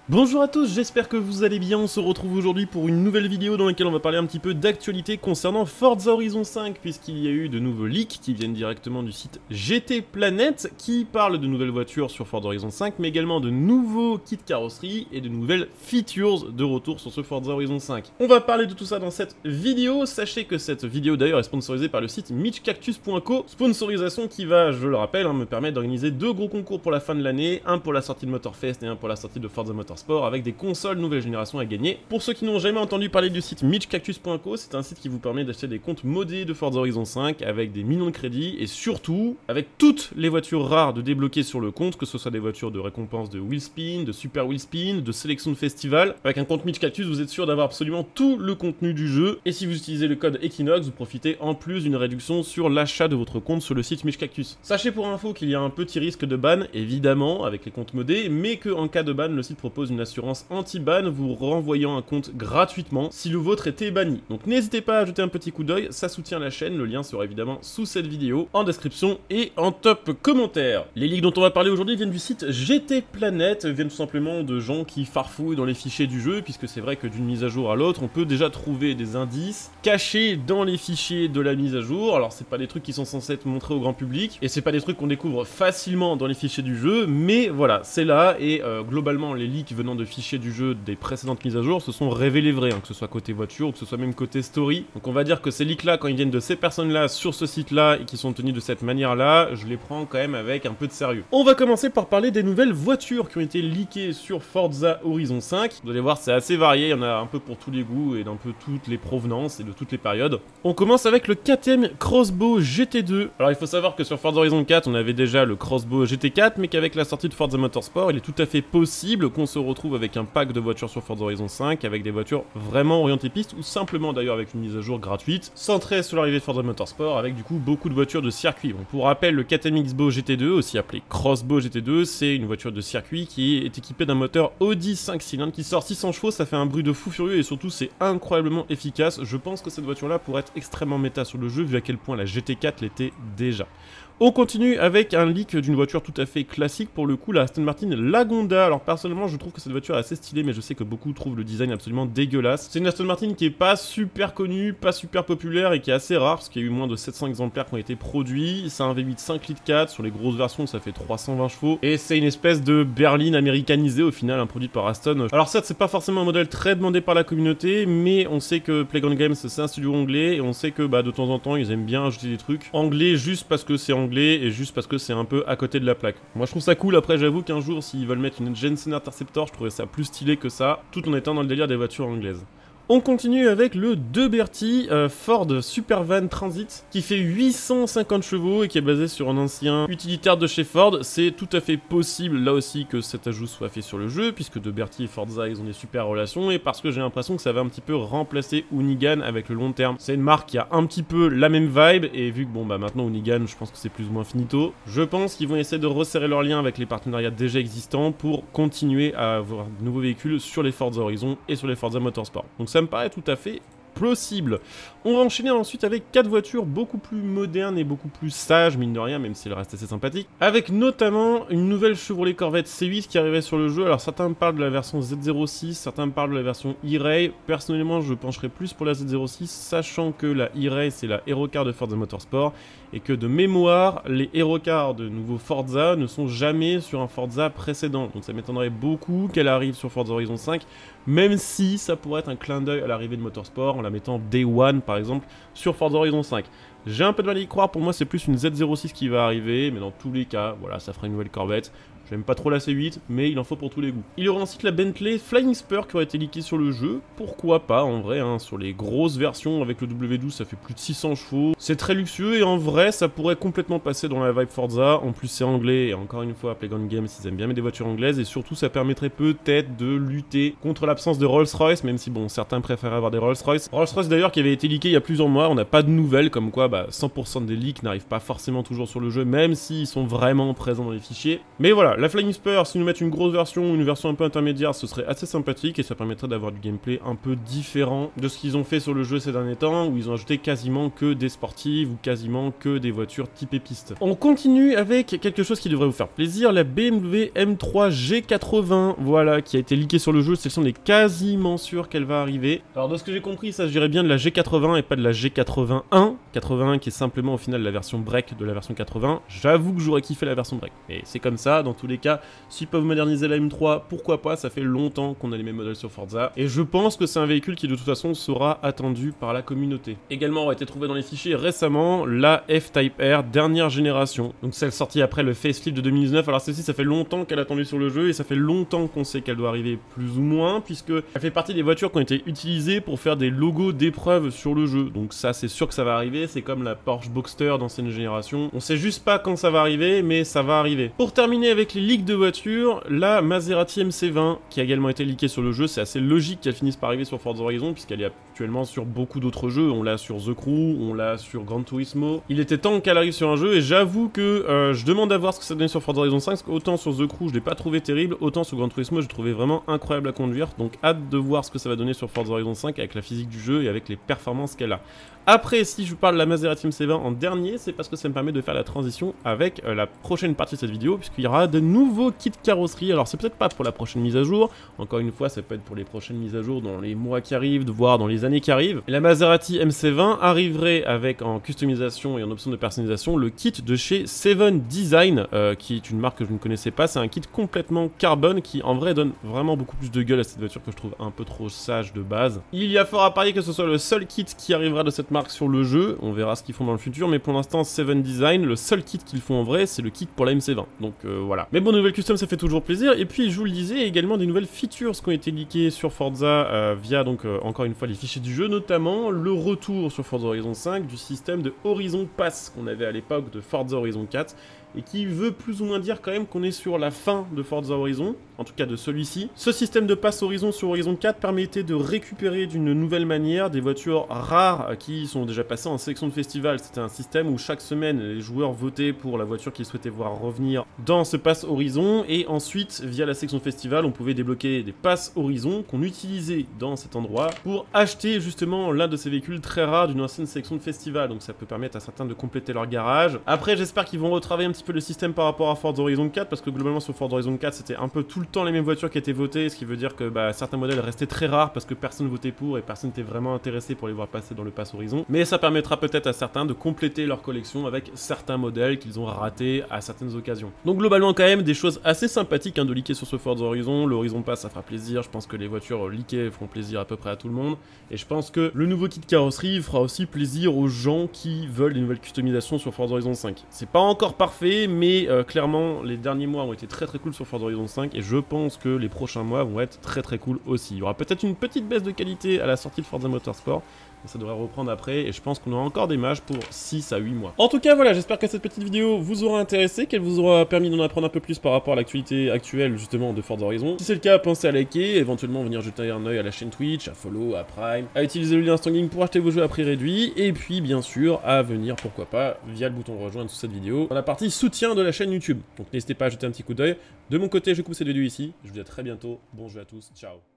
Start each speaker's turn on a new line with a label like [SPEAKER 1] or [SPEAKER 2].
[SPEAKER 1] Bonjour à tous, j'espère que vous allez bien. On se retrouve aujourd'hui pour une nouvelle vidéo dans laquelle on va parler un petit peu d'actualité concernant Forza Horizon 5, puisqu'il y a eu de nouveaux leaks qui viennent directement du site GT Planet qui parlent de nouvelles voitures sur Forza Horizon 5, mais également de nouveaux kits carrosserie et de nouvelles features de retour sur ce Forza Horizon 5. On va parler de tout ça dans cette vidéo. Sachez que cette vidéo d'ailleurs est sponsorisée par le site mitchcactus.co, sponsorisation qui va, je le rappelle, me permettre d'organiser deux gros concours pour la fin de l'année, un pour la sortie de Motorfest et un pour la sortie de Forza Motorsport, avec des consoles nouvelle génération à gagner. Pour ceux qui n'ont jamais entendu parler du site mitchcactus.co, c'est un site qui vous permet d'acheter des comptes modés de Forza Horizon 5 avec des millions de crédits et surtout avec toutes les voitures rares de débloquer sur le compte, que ce soit des voitures de récompense de Wheelspin, de Super Wheelspin, de sélection de festival. Avec un compte Mitchcactus, vous êtes sûr d'avoir absolument tout le contenu du jeu, et si vous utilisez le code Equinox, vous profitez en plus d'une réduction sur l'achat de votre compte sur le site Mitchcactus. Sachez pour info qu'il y a un petit risque de ban, évidemment, avec les comptes modés, mais qu'en cas de ban, le site propose une assurance anti-ban, vous renvoyant un compte gratuitement si le vôtre était banni. Donc n'hésitez pas à jeter un petit coup d'œil, ça soutient la chaîne, le lien sera évidemment sous cette vidéo, en description et en top commentaire. Les leaks dont on va parler aujourd'hui viennent du site GT Planet, viennent tout simplement de gens qui farfouillent dans les fichiers du jeu, puisque c'est vrai que d'une mise à jour à l'autre, on peut déjà trouver des indices cachés dans les fichiers de la mise à jour. Alors c'est pas des trucs qui sont censés être montrés au grand public, et c'est pas des trucs qu'on découvre facilement dans les fichiers du jeu, mais voilà, c'est là, et globalement les leaks venant de fichiers du jeu des précédentes mises à jour se sont révélés vrais, que ce soit côté voiture ou que ce soit même côté story. Donc on va dire que ces leaks là, quand ils viennent de ces personnes là sur ce site là et qui sont tenus de cette manière là, je les prends quand même avec un peu de sérieux. On va commencer par parler des nouvelles voitures qui ont été leakées sur Forza Horizon 5. Vous allez voir, c'est assez varié, il y en a un peu pour tous les goûts et d'un peu toutes les provenances et de toutes les périodes. On commence avec le KTM Crossbow GT2. Alors il faut savoir que sur Forza Horizon 4 on avait déjà le Crossbow GT4, mais qu'avec la sortie de Forza Motorsport il est tout à fait possible qu'on se retrouve avec un pack de voitures sur Forza Horizon 5 avec des voitures vraiment orientées piste, ou simplement d'ailleurs avec une mise à jour gratuite centrée sur l'arrivée de Forza Motorsport, avec du coup beaucoup de voitures de circuit. Bon, pour rappel, le KTM X-Bow GT2, aussi appelé Crossbow GT2, c'est une voiture de circuit qui est équipée d'un moteur Audi 5 cylindres qui sort 600 chevaux, ça fait un bruit de fou furieux et surtout c'est incroyablement efficace. Je pense que cette voiture là pourrait être extrêmement méta sur le jeu vu à quel point la GT4 l'était déjà. On continue avec un leak d'une voiture tout à fait classique pour le coup, la Aston Martin Lagonda. Alors personnellement je trouve que cette voiture est assez stylée, mais je sais que beaucoup trouvent le design absolument dégueulasse. C'est une Aston Martin qui est pas super connue, pas super populaire et qui est assez rare parce qu'il y a eu moins de 700 exemplaires qui ont été produits. C'est un V8 5 litres 4, sur les grosses versions ça fait 320 chevaux et c'est une espèce de berline américanisée au final, un produit par Aston. Alors certes c'est pas forcément un modèle très demandé par la communauté, mais on sait que Playground Games c'est un studio anglais et on sait que de temps en temps ils aiment bien ajouter des trucs anglais juste parce que c'est anglais et juste parce que c'est un peu à côté de la plaque. Moi je trouve ça cool. Après j'avoue qu'un jour s'ils veulent mettre une Jensen Interceptor, je trouverais ça plus stylé que ça, tout en étant dans le délire des voitures anglaises. On continue avec le De Berti Ford Supervan Transit qui fait 850 chevaux et qui est basé sur un ancien utilitaire de chez Ford. C'est tout à fait possible là aussi que cet ajout soit fait sur le jeu, puisque De Berti et Forza ils ont des super relations, et parce que j'ai l'impression que ça va un petit peu remplacer Hoonigan avec le long terme. C'est une marque qui a un petit peu la même vibe, et vu que maintenant Hoonigan je pense que c'est plus ou moins finito, je pense qu'ils vont essayer de resserrer leurs liens avec les partenariats déjà existants pour continuer à avoir de nouveaux véhicules sur les Forza Horizon et sur les Forza Motorsport. Donc ça me paraît tout à fait plausible. On va enchaîner ensuite avec 4 voitures beaucoup plus modernes et beaucoup plus sages, mine de rien, même si elles restent assez sympathiques, avec notamment une nouvelle Chevrolet Corvette C8 qui arrivait sur le jeu. Alors certains me parlent de la version Z06, certains me parlent de la version E-Ray. Personnellement je pencherais plus pour la Z06, sachant que la E-Ray c'est la Hero Car de Forza Motorsport, et que de mémoire les Hero Car de nouveau Forza ne sont jamais sur un Forza précédent, donc ça m'étonnerait beaucoup qu'elle arrive sur Forza Horizon 5, même si ça pourrait être un clin d'œil à l'arrivée de Motorsport en la mettant Day One par exemple sur Forza Horizon 5. J'ai un peu de mal à y croire, pour moi c'est plus une Z06 qui va arriver, mais dans tous les cas, voilà, ça fera une nouvelle Corvette. J'aime pas trop la C8, mais il en faut pour tous les goûts. Il y aura ensuite la Bentley Flying Spur qui aurait été leakée sur le jeu. Pourquoi pas, en vrai, sur les grosses versions avec le W12, ça fait plus de 600 chevaux. C'est très luxueux et en vrai, ça pourrait complètement passer dans la vibe Forza. En plus, c'est anglais et encore une fois, Playground Games, ils aiment bien mettre des voitures anglaises, et surtout, ça permettrait peut-être de lutter contre l'absence de Rolls-Royce, même si, bon, certains préfèrent avoir des Rolls-Royce. Rolls-Royce d'ailleurs qui avait été leaké il y a plusieurs mois, on n'a pas de nouvelles, comme quoi, 100% des leaks n'arrivent pas forcément toujours sur le jeu, même s'ils sont vraiment présents dans les fichiers. Mais voilà, voilà, la Flying Spur, si nous mettent une grosse version ou une version un peu intermédiaire, ce serait assez sympathique et ça permettrait d'avoir du gameplay un peu différent de ce qu'ils ont fait sur le jeu ces derniers temps, où ils ont ajouté quasiment que des sportives ou quasiment que des voitures typées piste. On continue avec quelque chose qui devrait vous faire plaisir, la BMW M3 G80, voilà, qui a été leakée sur le jeu, celle-ci on est quasiment sûr qu'elle va arriver. Alors de ce que j'ai compris, ça s'agirait bien de la G80 et pas de la G81, 81 qui est simplement au final la version break de la version 80. J'avoue que j'aurais kiffé la version break, et c'est comme ça, dans tous les cas, s'ils peuvent moderniser la M3, pourquoi pas, ça fait longtemps qu'on a les mêmes modèles sur Forza, et je pense que c'est un véhicule qui de toute façon sera attendu par la communauté. Également, a été trouvé dans les fichiers récemment la F-Type R dernière génération, donc celle sortie après le facelift de 2019. Alors celle-ci, ça fait longtemps qu'elle est attendue sur le jeu, et ça fait longtemps qu'on sait qu'elle doit arriver plus ou moins, puisque elle fait partie des voitures qui ont été utilisées pour faire des logos d'épreuves sur le jeu, donc ça c'est sûr que ça va arriver, c'est comme la Porsche Boxster d'ancienne génération, on sait juste pas quand ça va arriver, mais ça va arriver. Pour terminer avec les leaks de voitures, la Maserati MC20 qui a également été leakée sur le jeu, c'est assez logique qu'elle finisse par arriver sur Forza Horizon puisqu'elle est actuellement sur beaucoup d'autres jeux, on l'a sur The Crew, on l'a sur Gran Turismo. Il était temps qu'elle arrive sur un jeu et j'avoue que je demande à voir ce que ça donne sur Forza Horizon 5, parce qu'autant sur The Crew je l'ai pas trouvé terrible, autant sur Gran Turismo je l'ai trouvé vraiment incroyable à conduire, donc hâte de voir ce que ça va donner sur Forza Horizon 5 avec la physique du jeu et avec les performances qu'elle a. Après, si je parle de la Maserati MC20 en dernier, c'est parce que ça me permet de faire la transition avec la prochaine partie de cette vidéo, puisqu'il y aura de nouveaux kits carrosserie. Alors c'est peut-être pas pour la prochaine mise à jour, encore une fois ça peut être pour les prochaines mises à jour dans les mois qui arrivent, voire dans les années qui arrivent. Et la Maserati MC20 arriverait avec en customisation et en option de personnalisation le kit de chez Seven Design, qui est une marque que je ne connaissais pas. C'est un kit complètement carbone qui en vrai donne vraiment beaucoup plus de gueule à cette voiture que je trouve un peu trop sage de base. Il y a fort à parier que ce soit le seul kit qui arrivera de cette marque sur le jeu, on verra ce qu'ils font dans le futur, mais pour l'instant Seven Design, le seul kit qu'ils font en vrai, c'est le kit pour la MC20, donc voilà. Mais bon, nouvelles custom ça fait toujours plaisir, et puis je vous le disais, également des nouvelles features qui ont été leakées sur Forza via donc encore une fois les fichiers du jeu, notamment le retour sur Forza Horizon 5 du système de Horizon Pass qu'on avait à l'époque de Forza Horizon 4, et qui veut plus ou moins dire quand même qu'on est sur la fin de Forza Horizon, en tout cas de celui-ci. Ce système de passe Horizon sur Horizon 4 permettait de récupérer d'une nouvelle manière des voitures rares qui sont déjà passées en sélection de festival. C'était un système où chaque semaine les joueurs votaient pour la voiture qu'ils souhaitaient voir revenir dans ce pass Horizon, et ensuite via la section de festival on pouvait débloquer des passes Horizon qu'on utilisait dans cet endroit pour acheter justement l'un de ces véhicules très rares d'une ancienne sélection de festival, donc ça peut permettre à certains de compléter leur garage. Après j'espère qu'ils vont retravailler un petit peu le système par rapport à Forza Horizon 4, parce que globalement sur Forza Horizon 4 c'était un peu tout le temps les mêmes voitures qui étaient votées, ce qui veut dire que certains modèles restaient très rares parce que personne votait pour et personne n'était vraiment intéressé pour les voir passer dans le pass Horizon, mais ça permettra peut-être à certains de compléter leur collection avec certains modèles qu'ils ont ratés à certaines occasions. Donc globalement quand même des choses assez sympathiques de leaker sur ce Forza Horizon. Le Horizon Pass ça fera plaisir, je pense que les voitures leakées feront plaisir à peu près à tout le monde, et je pense que le nouveau kit carrosserie fera aussi plaisir aux gens qui veulent des nouvelles customisations sur Forza Horizon 5. C'est pas encore parfait, mais clairement les derniers mois ont été très cool sur Forza Horizon 5, et je pense que les prochains mois vont être très cool aussi. Il y aura peut-être une petite baisse de qualité à la sortie de Forza Motorsport, mais ça devrait reprendre après, et je pense qu'on aura encore des mages pour 6 à 8 mois. En tout cas voilà, j'espère que cette petite vidéo vous aura intéressé, qu'elle vous aura permis d'en apprendre un peu plus par rapport à l'actualité actuelle justement de Forza Horizon. Si c'est le cas, pensez à liker, éventuellement venir jeter un oeil à la chaîne Twitch, à follow, à Prime, à utiliser le lien Stanging pour acheter vos jeux à prix réduit, et puis bien sûr à venir pourquoi pas via le bouton rejoindre sous cette vidéo dans la partie soutien de la chaîne YouTube. Donc n'hésitez pas à jeter un petit coup d'œil. De mon côté je coupe cette vidéo ici, je vous dis à très bientôt, bon jeu à tous, ciao.